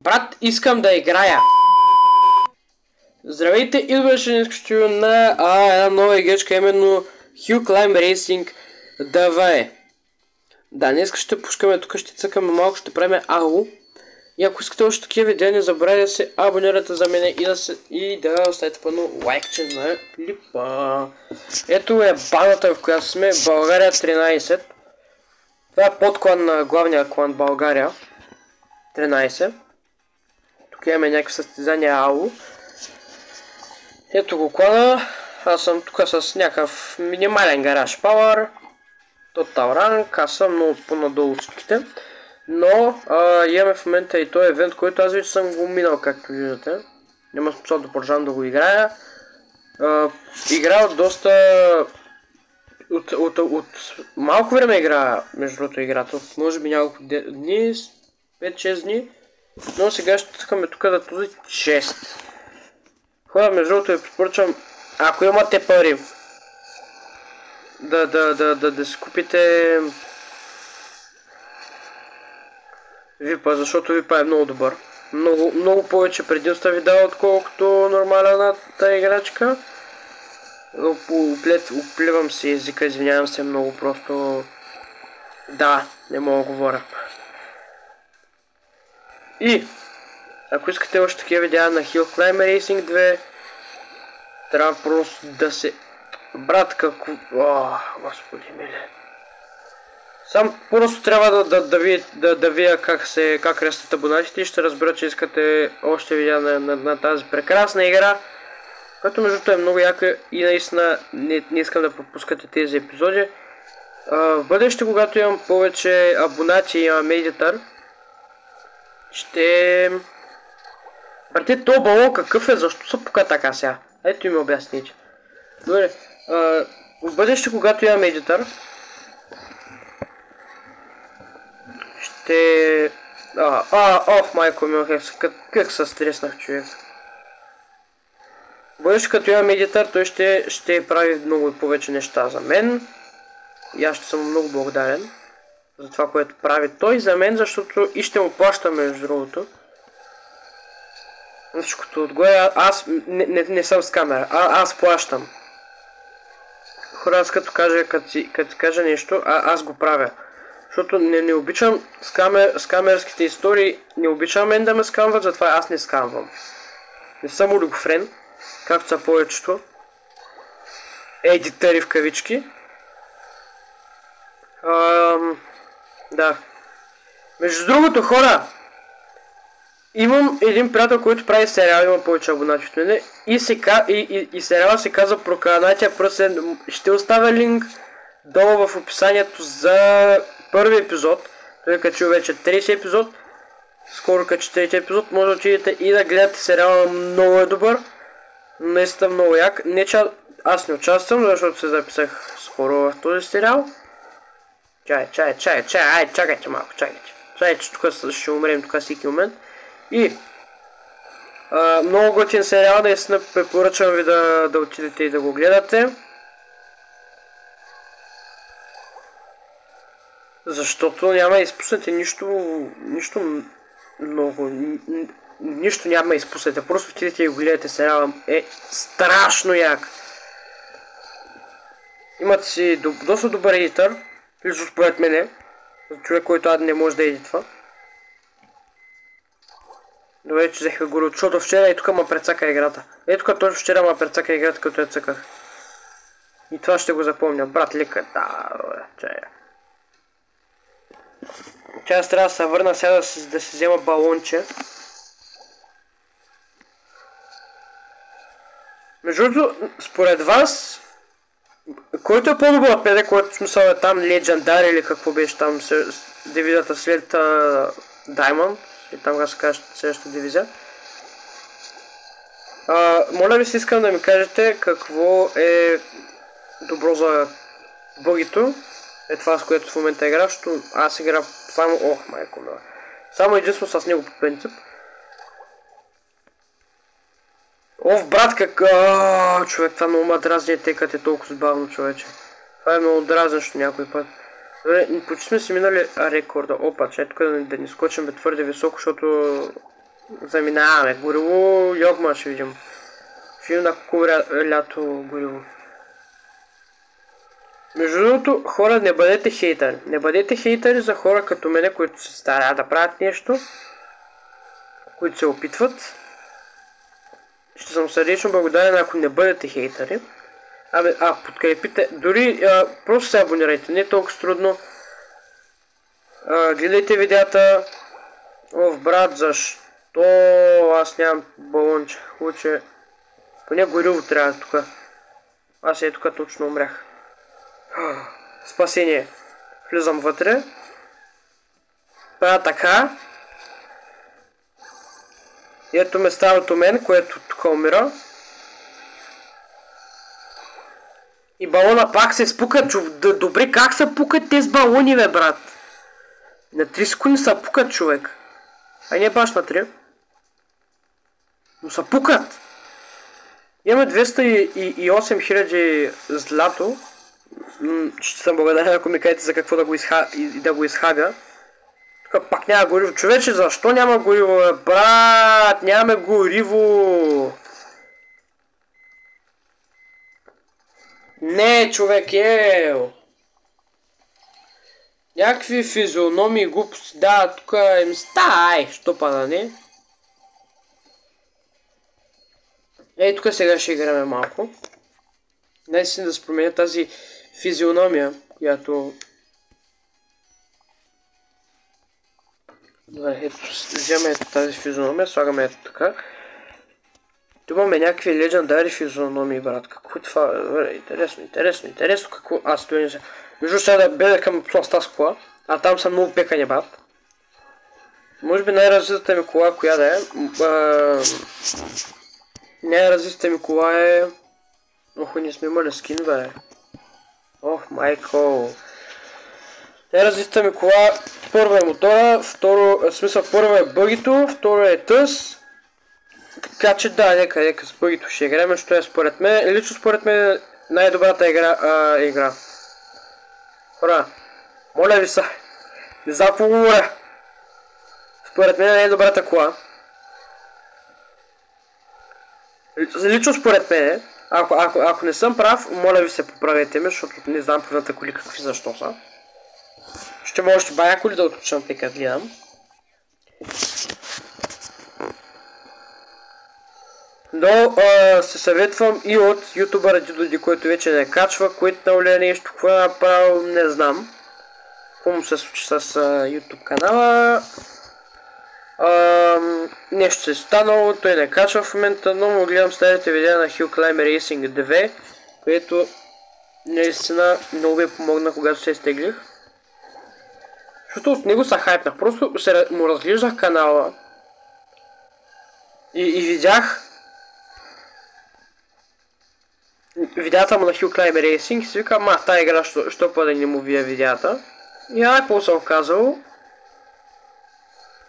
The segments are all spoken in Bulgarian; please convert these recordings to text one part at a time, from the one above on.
Брат, искам да играя. Здравейте, идваше днес на една нова игричка, именно Hill Climb Racing 2. Да, днес ще пускаме, тук ще цъкаме малко, ще правим АУ. И ако искате още такива видеа, не забравяйте да се абонирате за мен и да оставите пълно лайкче на клипа. Ето е баната, в която сме, България 13. Това е подклан на главния клан България 13. Тук имаме някакви състезания АУ. Ето го клана. Аз съм тук с някакъв минимален гараж пауър. Total Rank. Аз съм много по-надолу от всичките. Но имаме в момента и този евент, който аз вече съм го минал, както виждате. Няма смисъл да продължавам да го играя. Играя доста... От малко време играя, между другото, играта. Може би няколко дни, 5-6 дни. Но сега ще тъкаме тук да този чест. Хора, между другото ви препоръчвам, ако имате пари, да си купите VIP-а, защото VIP-а е много добър. Много повече предимства ви дава, отколкото нормалната играчка. Оплевам си езика, извинявам се много, просто... Да, не мога да говоря. И, ако искате още такива видеа на Hill Climb Racing 2, трябва просто да се... Брат, какво... Господи миле. Сам просто трябва да видя как растат абонатите и ще разбера, че искате още видеа на тази прекрасна игра, която между това е много яка и наистина не искам да пропускате тези епизоди. В бъдеще, когато имам повече абонати и имам едитър, ще... Брате, то балон какъв е? Защо се пука така сега? Ето и ми обясните. Добре, в бъдеще, когато имам едитър, ще... майко ми, как се стреснах, човек. В бъдеще, като имам едитър, той ще прави много повече неща за мен. И аз ще съм много благодарен за това, което прави той за мен, защото и ще му плащам, между другото. Всичкото отгоре, аз не съм с камера, аз плащам. Хора, аз като кажа нещо, аз го правя. Защото не обичам с камерските истории, не обичам мен да ме скамват, затова аз не скамвам. Не съм олигофрен, както са повечето едитъри в кавички. Да. Между другото, хора, имам един приятел, който прави сериал, има повече абонати от мене и сериала се казва Прокълнатия пръсен. Ще оставя линк долу в описанието за първи епизод. Той е качил вече 30 епизод. Скоро качи 3 епизод. Може да отидете и да гледате сериала, много е добър. Наистина много як. Не че аз не участвам, защото се записах скоро в този сериал. Чакайте малко, чакайте. Чакайте, че тук ще умрем тук всеки момент. И много готин сериал, наистина препоръчвам ви да отидете и да го гледате. Защото няма да изпуснете нищо много, нищо няма да изпуснете. Просто отидете и го гледате, сериала е страшно як. Имате си доста добър едитър, лично според мене, за човек, който не може да едитва. Добре, че взеха горе, защото вчера и тук ма прецака играта. Ето тук точно вчера ма прецака играта, като я цъках. И това ще го запомня. Брат, лика, да, чая. Аз трябва да се върна сега да си взема балонче. Между другото, според вас, който е по-добър ПД, който смисъл е там Legendary или какво беше там дивизията след Diamond, и там как се каже следващата дивизия. Моля ви се, искам да ми кажете какво е добро за бъгито. Е това, с което в момента игра, защото аз игра само... майко мила. Само единствено с него по принцип. Брат, човек, това много ма дразни, тъй като е толкова забавно, човече. Това е много дразнещо някой път. Добре, почти сме си минали рекорда. Чай тук да не скочим твърде високо, защото Заминаваме. Гориво, йогма ще видим. Ще видим на какво лято гориво. Между другото, хора, не бъдете хейтери. Не бъдете хейтери за хора като мене, които се стараят да правят нещо, които се опитват. Ще съм сърдечно благодарен, ако не бъдете хейтери. Подкрепите. Дори просто се абонирайте. Не е толкова трудно. Гледайте видеята. Брат, защо аз нямам балонче? Хубаве. Поне гориво трябва тук. Аз тук точно умрях. Спасение. Влизам вътре. Правя така. Ето ме старото мен, което тук умира. И балона пак се спука. Добре, как се пукат тези балони, бе, брат? На 3 секунди се пукат, човек. Не баш на 3. Но се пукат. Имаме 208 000 злато. Ще съм благодарен, ако ми кажете за какво да го изхабя. Тук пак няма гориво. Човече, защо няма гориво? Брат, нямаме гориво. Не, човек, някакви физиономии, глупости. Да, тук им стай, що пада, не? Тук сега ще играме малко. Наистина да се променя тази физиономия, която... Добре, ето, вземем тази физиономия, слагаме ето така. Тук имаме някакви легендари физиономии, брат. Какво е това? Интересно, какво... Аз стоя не се... Между сега да беда към пласта с кола, а там са много пекани, брат. Може би най-развитата ми кола, коя да е? Най-развитата ми кола е... Ох, ние сме имали скин, бе. Ох, майко. Най-развитата ми кола, първо е мотора, първо е бъгито, второ е тъс. Така че да, нека с бъгито ще играем, защото е според мен, лично според мен най-добрата игра. Хора, моля ви са, не знам какво говоря. Според мен е най-добрата кола. Лично според мен, ако не съм прав, моля ви се поправете ме, защото не знам първата коли какви защо са. Ще може още бая коли да отключам, тъй като гледам. Но се съветвам и от ютубъра Дидоди, който вече не качва, който навля нещо, какво е направил, не знам. Какво му се случи с YouTube канала. Нещо се е станало, той не качва в момента, но му гледам следните видеа на Hill Climb Racing 2, което наистина много ми помогна, когато се изтеглих. Защото от него се хайпнах, просто му разглеждах канала и видях видеята му на Hill Climb Racing и си викам, тази игра, що па да не му вия видеята. И какво се оказало.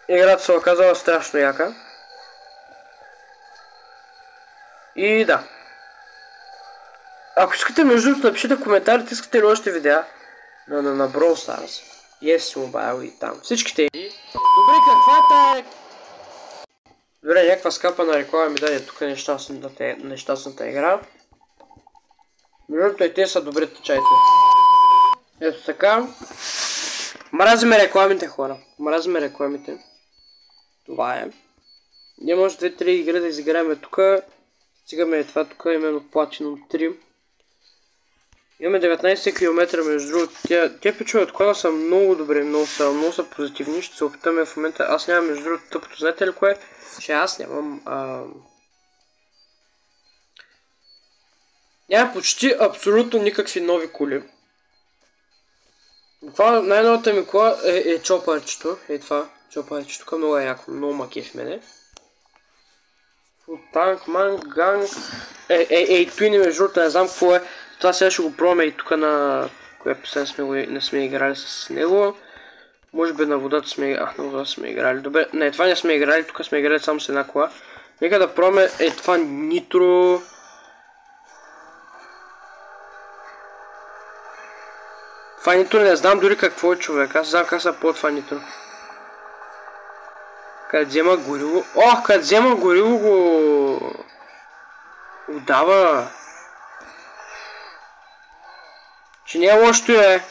Играта се оказала страшно яка. И да. Ако искате, между другото, напишете в коментарите, искате ли още видеа на Brawl Stars, Yes Mobile и там. Всичките. Добре, каква е тая... Добре, някаква скапана реклама ми даде тук нещастната игра. Между другото и те са добри, чайте. Ето така. Мразиме рекламите, хора. Мразиме рекламите. Това е. Ние може 2-3 игри да изиграем тук. Стигаме това тук, именно Platinum 3. Имаме 19 км, между другото. Те пичове от кола са много добри, много са позитивни. Ще се опитаме в момента. Аз нямам, между другото, тъпото. Знаете ли кое? Че аз нямам... Няма почти абсолютно никакви нови коли. Това най-новата ми кола е чопарчето. Това чопарчето. Тук много е яко. Много маке в мене. Танк, манг, ганг. Той не между другото, не знам какво е. Това сега ще го пробваме и тук на... Коя песен не сме играли с него. Може би на водата сме... на водата сме играли. Добре, не, това не сме играли. Тук сме играли само с една кола. Нека да пробваме това нитро... Това нитро не знам дори какво е, човек. Аз знам как са по това нитро. Къде взема гориво? Ох, къде взема гориво го дава. Че не е лошото е.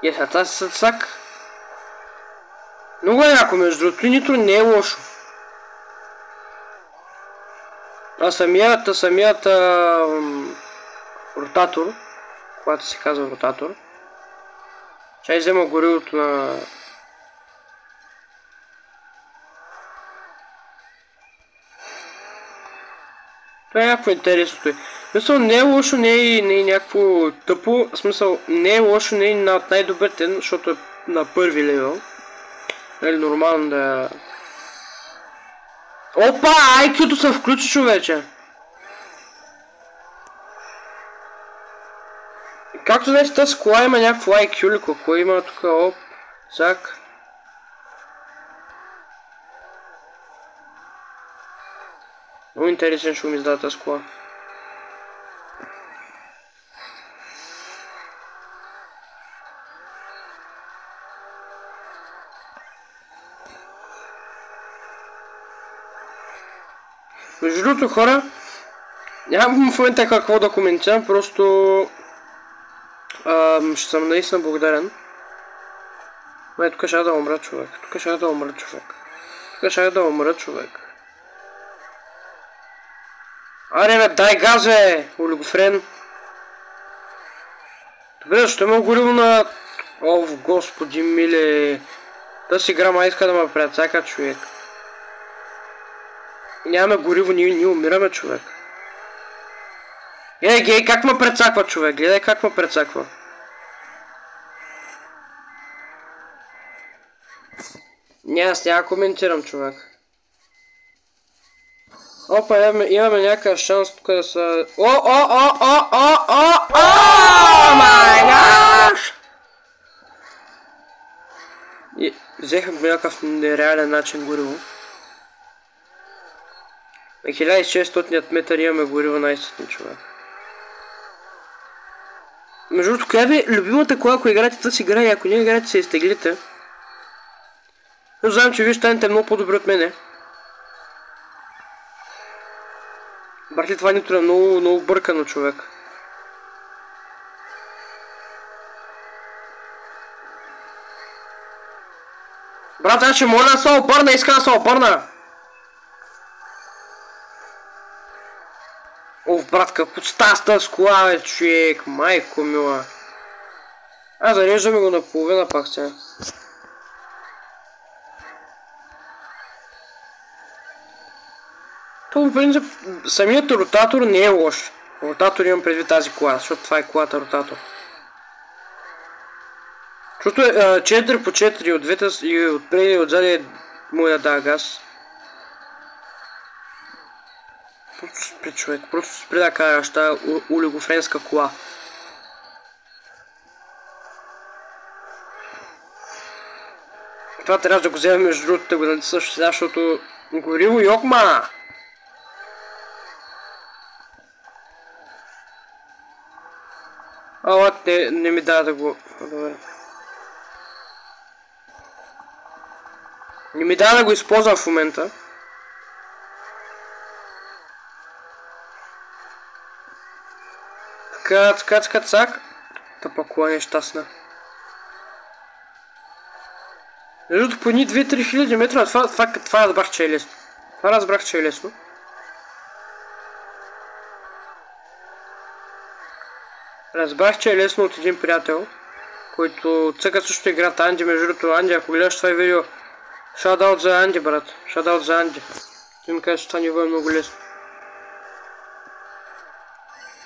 Сега тази съдсак. Много е яко, между другото, и нитро не е лошо. А самият ротатор, когато се казва ротатор, ще взема горивото на... Това е някакво интересното. Смисъл, не е лошо, не е някакво тъпо, смисъл, не е лошо, не е от най-добрите, защото е на първи левел. Нали, нормално да... Опа, IQ-то се включи, човече! Както знаете, тази кола има някакво IQ ли, какво има тук, оп, цак. Много интересен шум издава тази кола. Между другото, хора, нямам в момента какво да коментирам, просто ще съм наистина благодарен. Тук ще да умра, човек. Тук ще да умра, човек. Аре, бе, дай газ, бе, олигофрен. Добре, защо има гориво на... О, господи миле. Тази игра ма иска да ме прецака, човек. Нямаме гориво, ние умираме, човек. Гледай, как ме прецаква, човек. Гледай как ме прецаква. Аз няма коментирам, човек. Опа, имаме някакъв шанс тук да са... О май гаш! Взехме по някакъв нереален начин гориво. На 1600 метър имаме гориво най-сетни, човек. Между другото, коя ви е любимата кола, ако играете тази игра и ако не играете, се изтеглите. Но знам, че вие ще станете много по-добри от мене. Братли, това нито е много бъркано, човек. Брат, аз ще моля да се обърна, иска да се обърна. Оф, брат, какво става с тази кола, бе, човек, майко мила. Зареждаме го наполовина пак сега. То, в принцип, самият ротатор не е лош. Ротатор имам предвид тази кола, защото това е колата ротатор. Защото 4 по 4 от двете и отпреди и отзади му да дава газ. Просто спри, човек, просто спри да караш тази олигофренска кола. Това трябва да го вземем между другото, да го натисаш сега, защото гориво йокма! Ала, не ми дава да го... Добре. Не ми дава да го използвам в момента. Така, цак. Тъпа кола нещастна. Между по ни 2-3 хиляди метра, това разбрах, че е лесно. Това разбрах, че е лесно. Разбрах, че е лесно от един приятел, който цъка също играта Анди. Между другото, Анди, ако гледаш това видео, шаутаут за Анди, брат. Шаутаут за Анди. Ти ми кажеш, че това ниво е много лесно.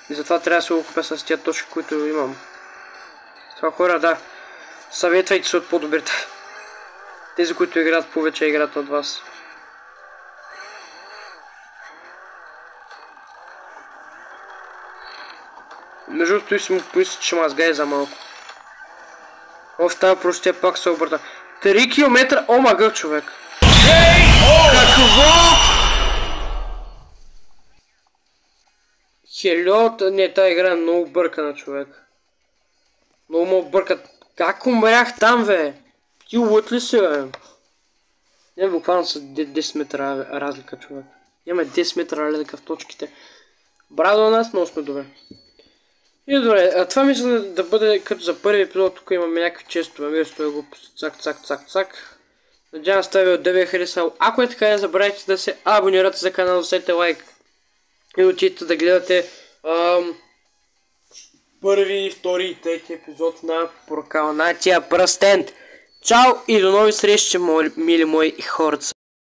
И затова трябва да се го купя с тия точки, които имам. Това хора, да. Съветвайте се от по-добрите. Тези, които играят повече, играят от вас. Между другото, си му помисли, че ма сгае за малко. В тази простия пак се обърта. 3 км, омага, човек. Какво? Хелиот, не, тази игра е много бъркана, човек. Много му бъркат. Как умрях там, бе? Ти лут ли си, бе? Не, буквално са 10 метра разлика, човек. Имаме 10 метра разлика в точките. Браво на нас, много сме добре. И добре, а това мисля да бъде като за първи епизод. Тук имаме някакви честове. Вместо го цак, цак, цак, цак. Надявам се това видео да ви е харесало. Ако е така, не забравяйте да се абонирате за канала, взете лайк. И отидете да гледате първи, втори и трети епизод на Прокалнатия пръстен. Чао и до нови срещи, мили мои хорца.